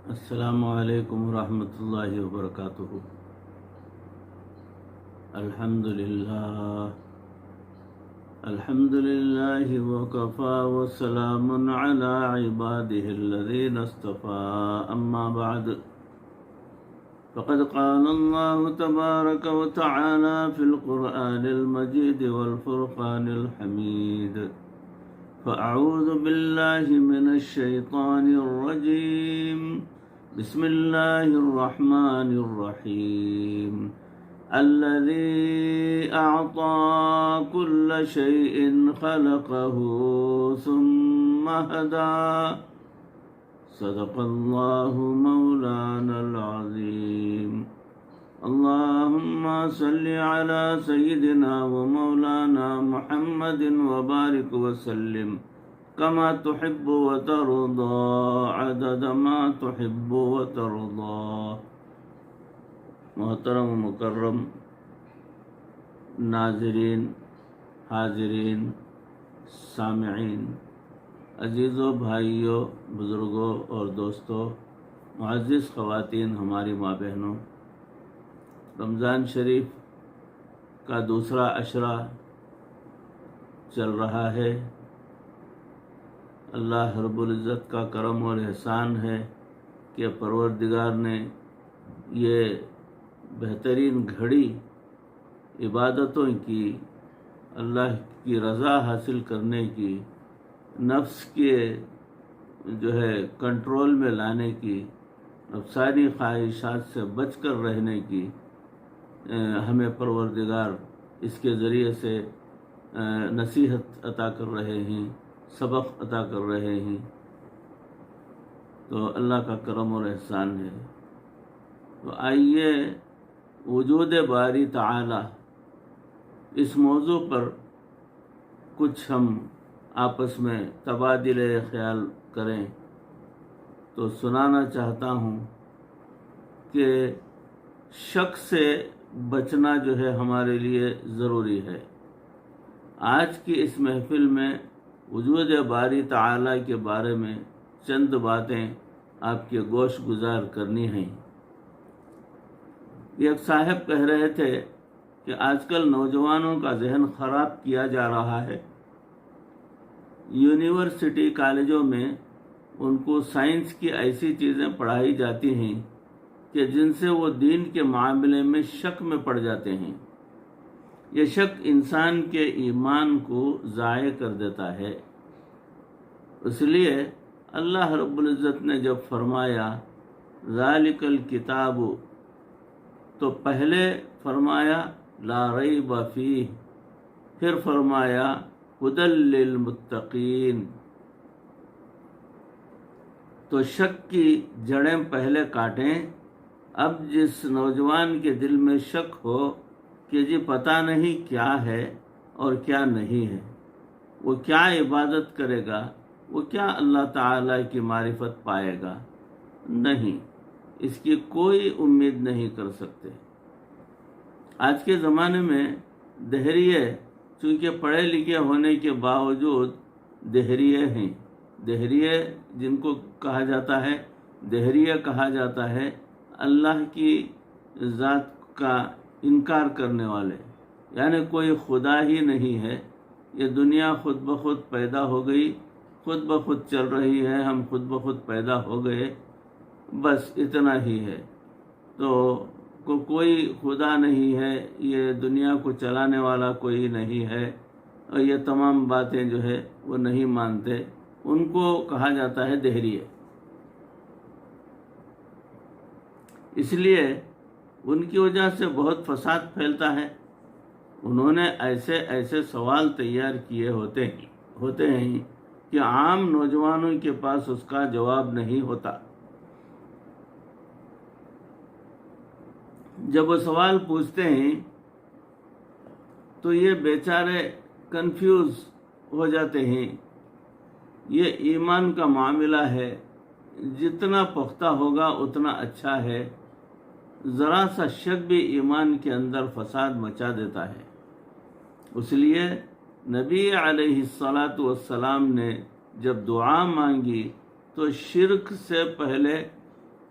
السلام علیکم ورحمۃ اللہ وبرکاتہ۔ الحمد للہ وکفی وسلام علی عباده الذین اصطفى، اما بعد فقد قال اللہ تبارک وتعالی فی القرآن المجید والفرقان الحمید، فأعوذ باللہ من الشیطان الرجیم، بسم اللہ الرحمن الرحیم، الذی اعطى كل شیء خلقه ثم هدى، صدق اللہ مولانا العظیم۔ اللہم صل علی سیدنا و مولانا محمد وبارک وسلم کما تحب وترضى عدد ما تحب وترضى۔ محترم و مکرم ناظرین، حاضرین، سامعین، عزیزوں، بھائیوں، بزرگوں اور دوستوں، معزز خواتین، ہماری ماں بہنوں، رمضان شریف کا دوسرا عشرہ چل رہا ہے۔ اللہ رب العزت کا کرم اور احسان ہے کہ پروردگار نے یہ بہترین گھڑی عبادتوں کی، اللہ کی رضا حاصل کرنے کی، نفس کے کنٹرول میں لانے کی، نفسانی خواہشات سے بچ کر رہنے کی، ہمیں پروردگار اس کے ذریعے سے نصیحت عطا کر رہے ہیں، سبق عطا کر رہے ہیں، تو اللہ کا کرم اور احسان ہے۔ تو آئیے وجود باری تعالی اس موضوع پر کچھ ہم آپس میں تبادلہ خیال کریں۔ تو سنانا چاہتا ہوں کہ شک سے بچنا ہمارے لیے ضروری ہے۔ آج کی اس محفل میں وجود باری تعالی کے بارے میں چند باتیں آپ کے گوش گزار کرنی ہیں۔ ایک صاحب کہہ رہے تھے کہ آج کل نوجوانوں کا ذہن خراب کیا جا رہا ہے۔ یونیورسٹی کالجوں میں ان کو سائنس کی ایسی چیزیں پڑھائی جاتی ہیں کہ جن سے وہ دین کے معاملے میں شک میں پڑ جاتے ہیں۔ یہ شک انسان کے ایمان کو ضائع کر دیتا ہے۔ اس لیے اللہ رب العزت نے جب فرمایا ذالک الکتاب، تو پہلے فرمایا لا ریب فیہ، پھر فرمایا ھدی للمتقین۔ تو شک کی جڑیں پہلے کاٹیں۔ اب جس نوجوان کے دل میں شک ہو کہ جی پتہ نہیں کیا ہے اور کیا نہیں ہے، وہ کیا عبادت کرے گا، وہ کیا اللہ تعالیٰ کی معرفت پائے گا، نہیں، اس کی کوئی امید نہیں کر سکتے۔ آج کے زمانے میں دہریے چونکہ پڑھے لکھے ہونے کے باوجود دہریے ہیں۔ دہریے جن کو کہا جاتا ہے، دہریے کہا جاتا ہے اللہ کی ذات کا انکار کرنے والے، یعنی کوئی خدا ہی نہیں ہے، یہ دنیا خود بخود پیدا ہو گئی، خود بخود چل رہی ہے، ہم خود بخود پیدا ہو گئے، بس اتنا ہی ہے۔ تو کوئی خدا نہیں ہے، یہ دنیا کو چلانے والا کوئی نہیں ہے، اور یہ تمام باتیں وہ نہیں مانتے، ان کو کہا جاتا ہے دہریے۔ اس لیے ان کی وجہ سے بہت فساد پھیلتا ہے۔ انہوں نے ایسے سوال تیار کیے ہوتے ہیں کہ عام نوجوانوں کے پاس اس کا جواب نہیں ہوتا۔ جب وہ سوال پوچھتے ہیں تو یہ بیچارے کنفیوز ہو جاتے ہیں۔ یہ ایمان کا معاملہ ہے، جتنا پختہ ہوگا اتنا اچھا ہے، ذرا سا شک بھی ایمان کے اندر فساد مچا دیتا ہے۔ اس لیے نبی علیہ الصلاۃ والسلام نے جب دعا مانگی تو شرک سے پہلے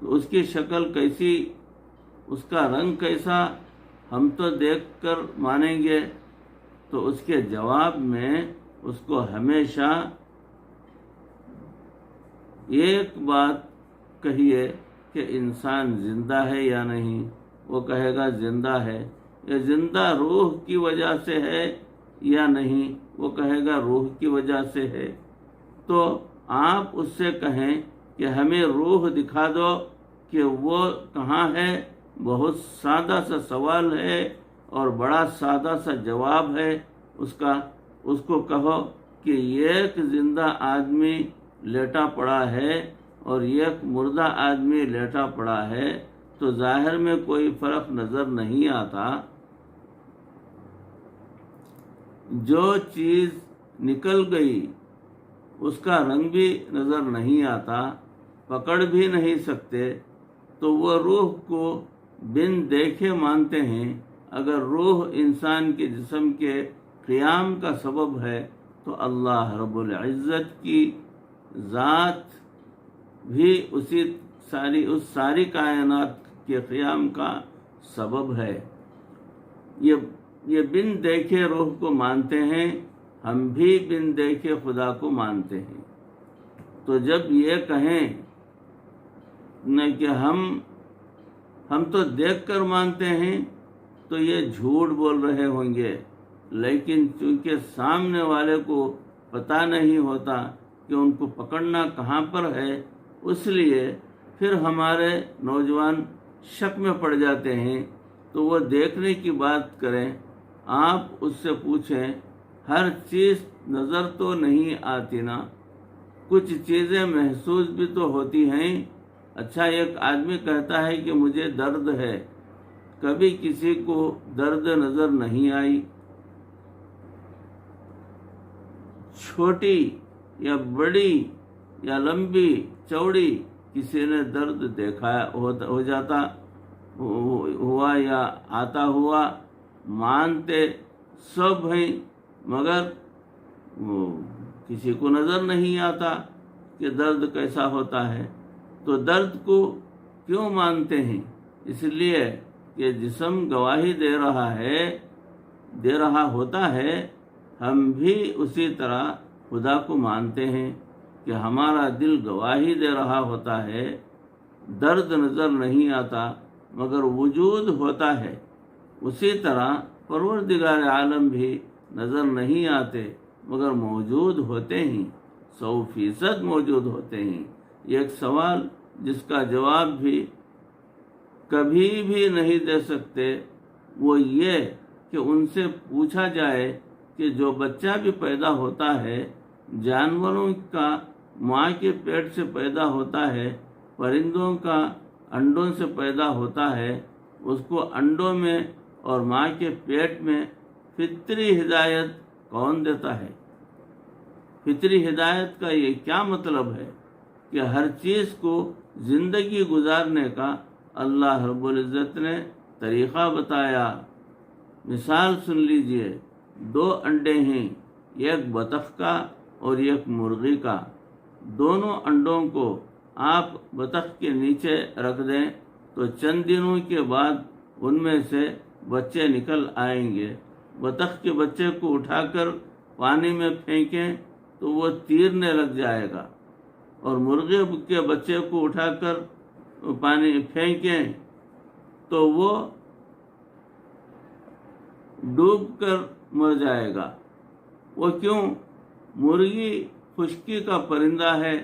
تو اس کی شکل کیسی، اس کا رنگ کیسا، ہم تو دیکھ کر مانیں گے؟ تو اس کے جواب میں اس کو ہمیشہ ایک بات کہیے کہ انسان زندہ ہے یا نہیں. وہ کہے گا زندہ ہے. یہ زندہ روح کی وجہ سے ہے یا نہیں؟ وہ کہے گا روح کی وجہ سے ہے. تو آپ اس سے کہیں کہ ہمیں روح دکھا دو کہ وہ کہاں ہے. بہت سادہ سا سوال ہے اور بڑا سادہ سا جواب ہے اس کا. اس کو کہو کہ ایک زندہ آدمی لیٹا پڑا ہے اور ایک مردہ آدمی لیٹا پڑا ہے تو ظاہر میں کوئی فرق نظر نہیں آتا. جو چیز نکل گئی اس کا رنگ بھی نظر نہیں آتا، پکڑ بھی نہیں سکتے، تو وہ روح کو بن دیکھے مانتے ہیں. اگر روح انسان کے جسم کے قیام کا سبب ہے تو اللہ رب العزت کی ذات بھی اس ساری کائنات کے قیام کا سبب ہے. یہ بن دیکھے روح کو مانتے ہیں، ہم بھی بن دیکھے خدا کو مانتے ہیں. تو جب یہ کہیں نہ کہ ہم تو دیکھ کر مانتے ہیں تو یہ جھوٹ بول رہے ہوں گے. لیکن چونکہ سامنے والے کو پتہ نہیں ہوتا کہ ان کو پکڑنا کہاں پر ہے، اس لیے پھر ہمارے نوجوان شک میں پڑ جاتے ہیں. تو وہ دیکھنے کی بات کریں. آپ اس سے پوچھیں ہر چیز نظر تو نہیں آتی نا، کچھ چیزیں محسوس بھی تو ہوتی ہیں. اچھا، ایک آدمی کہتا ہے کہ مجھے درد ہے، کبھی کسی کو درد نظر نہیں آئی. چھوٹی یا بڑی یا لمبی چوڑی کسی نے درد دیکھا ہو جاتا ہوا یا آتا ہوا مانتے سب ہیں، مگر کسی کو نظر نہیں آتا کہ درد کیسا ہوتا ہے. تو درد کو کیوں مانتے ہیں؟ اس لیے کہ جسم گواہی دے رہا ہوتا ہے. ہم بھی اسی طرح خدا کو مانتے ہیں کہ ہمارا دل گواہی دے رہا ہوتا ہے. درد نظر نہیں آتا مگر وجود ہوتا ہے. اسی طرح پروردگار عالم بھی نظر نہیں آتے مگر موجود ہوتے ہیں، 100% موجود ہوتے ہیں. ایک سوال جس کا جواب بھی کبھی بھی نہیں دے سکتے وہ یہ کہ ان سے پوچھا جائے کہ جو بچہ بھی پیدا ہوتا ہے جانوروں کا ماں کے پیٹ سے پیدا ہوتا ہے، پرندوں کا انڈوں سے پیدا ہوتا ہے، اس کو انڈوں میں اور ماں کے پیٹ میں فطری ہدایت کون دیتا ہے؟ فطری ہدایت کا یہ کیا مطلب ہے کہ ہر چیز کو زندگی گزارنے کا اللہ رب العزت نے طریقہ بتایا. مثال سن لیجئے، 2 انڈے ہیں، ایک بطخ کا اور ایک مرغی کا. دونوں انڈوں کو آپ بطخ کے نیچے رکھ دیں تو چند دنوں کے بعد ان میں سے بچے نکل آئیں گے. بطخ کے بچے کو اٹھا کر پانی میں پھینکیں تو وہ تیرنے لگ جائے گا، اور مرغے کے بچے کو اٹھا کر پانی پھینکیں تو وہ ڈوب کر مر جائے گا. وہ کیوں؟ مرغی خشکی کا پرندہ ہے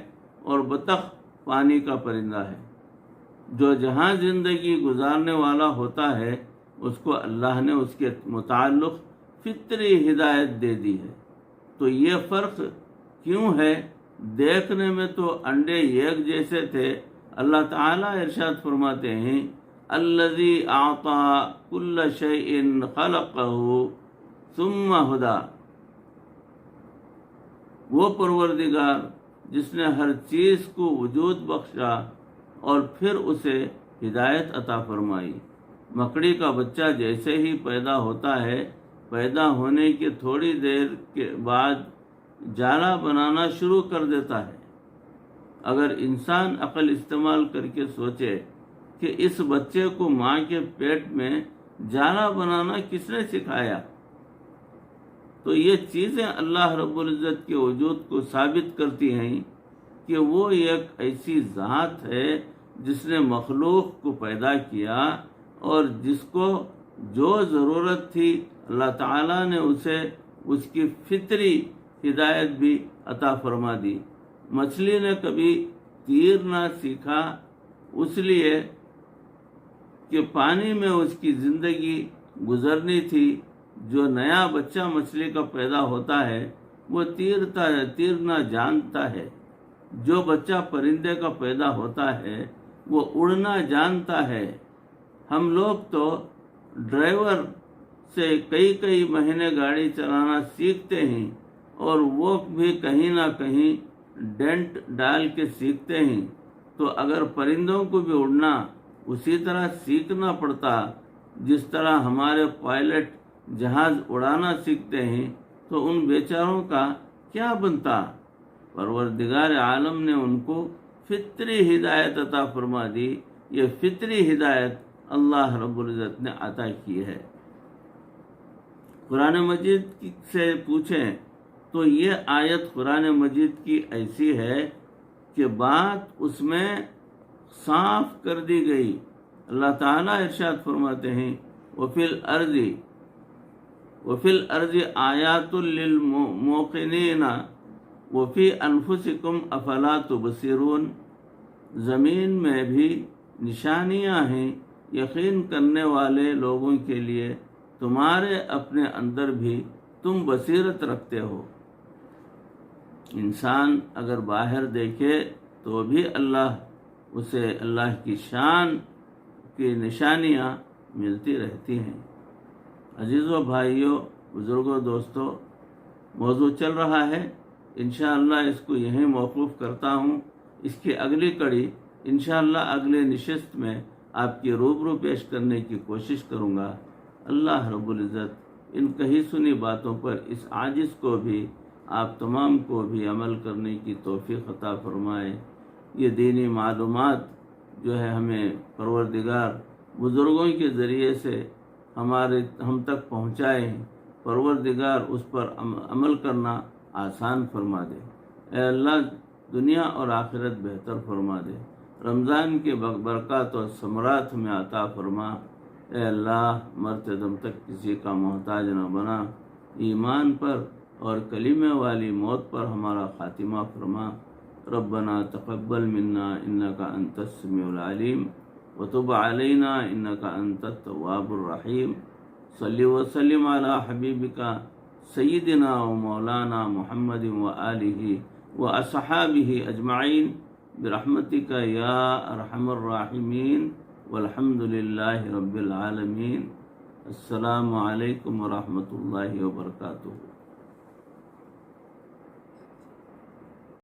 اور بطخ پانی کا پرندہ ہے. جو جہاں زندگی گزارنے والا ہوتا ہے اس کو اللہ نے اس کے متعلق فطری ہدایت دے دی ہے. تو یہ فرق کیوں ہے؟ دیکھنے میں تو انڈے ایک جیسے تھے. اللہ تعالیٰ ارشاد فرماتے ہیں الذی اعطى كل شيء خلقه ثم هدى. وہ پروردگار جس نے ہر چیز کو وجود بخشا اور پھر اسے ہدایت عطا فرمائی. مکڑی کا بچہ جیسے ہی پیدا ہوتا ہے، پیدا ہونے کے تھوڑی دیر کے بعد جالا بنانا شروع کر دیتا ہے. اگر انسان عقل استعمال کر کے سوچے کہ اس بچے کو ماں کے پیٹ میں جانا بنانا کس نے سکھایا، تو یہ چیزیں اللہ رب العزت کے وجود کو ثابت کرتی ہیں کہ وہ ایک ایسی ذات ہے جس نے مخلوق کو پیدا کیا اور جس کو جو ضرورت تھی اللہ تعالیٰ نے اسے اس کی فطری ہدایت بھی عطا فرما دی۔ مچھلی نے کبھی تیر نہ سیکھا، اس لیے کہ پانی میں اس کی زندگی گزرنی تھی۔ جو نیا بچہ مچھلی کا پیدا ہوتا ہے وہ تیر نہ جانتا ہے، جو بچہ پرندے کا پیدا ہوتا ہے وہ اڑنا جانتا ہے۔ ہم لوگ تو ڈرائیور سے کئی مہینے گاڑی چلانا سیکھتے ہیں اور وہ بھی کہیں نہ کہیں ڈینٹ ڈال کے سیکھتے ہیں، تو اگر پرندوں کو بھی اڑنا اسی طرح سیکھنا پڑتا جس طرح ہمارے پائلٹ جہاز اڑانا سیکھتے ہیں تو ان بیچاروں کا کیا بنتا؟ پروردگار عالم نے ان کو فطری ہدایت عطا فرما دی۔ یہ فطری ہدایت اللہ رب العزت نے عطا کی ہے۔ قرآن مجید سے پوچھیں تو یہ آیت قرآن مجید کی ایسی ہے کہ بات اس میں صاف کر دی گئی۔ اللہ تعالیٰ ارشاد فرماتے ہیں وَفِي الْأَرْضِ آیَاتٌ لِلْمُوقِنِينَ وَفِي أَنفُسِكُمْ أَفَلَا تُبْصِرُونَ، زمین میں بھی نشانیاں ہیں یقین کرنے والے لوگوں کے لیے، تمہارے اپنے اندر بھی تم بصیرت رکھتے ہو۔ انسان اگر باہر دیکھے تو بھی اسے اللہ کی شان کی نشانیاں ملتی رہتی ہیں۔ عزیزو بھائیو، بزرگوں، دوستو، موضوع چل رہا ہے، انشاءاللہ اس کو یہیں موقوف کرتا ہوں۔ اس کی اگلی کڑی انشاءاللہ اگلے نشست میں آپ کی روبرو پیش کرنے کی کوشش کروں گا۔ اللہ رب العزت ان کہی سنی باتوں پر اس عاجز کو بھی، آپ تمام کو بھی عمل کرنے کی توفیق عطا فرمائے۔ یہ دینی معلومات جو ہے ہمیں پروردگار بزرگوں کے ذریعے سے ہم تک پہنچائے، پروردگار اس پر عمل کرنا آسان فرما دے۔ اے اللہ دنیا اور آخرت بہتر فرما دے۔ رمضان کے برکات اور ثمرات میں عطا فرما۔ اے اللہ مرتے دم تک کسی کا محتاج نہ بنا۔ ایمان پر اور کلمے والی موت پر ہمارا خاتمہ فرما۔ ربنا تقبل منا انک انت السمیع العلیم وتب علینا انک انت التواب الرحیم۔ صلی وسلم علی حبیبک سیدنا و مولانا محمد وآلہ واصحابہ اجمعین برحمتک یا ارحم الراحمین والحمد للہ رب العالمین۔ السلام علیکم ورحمۃ اللہ وبرکاتہ۔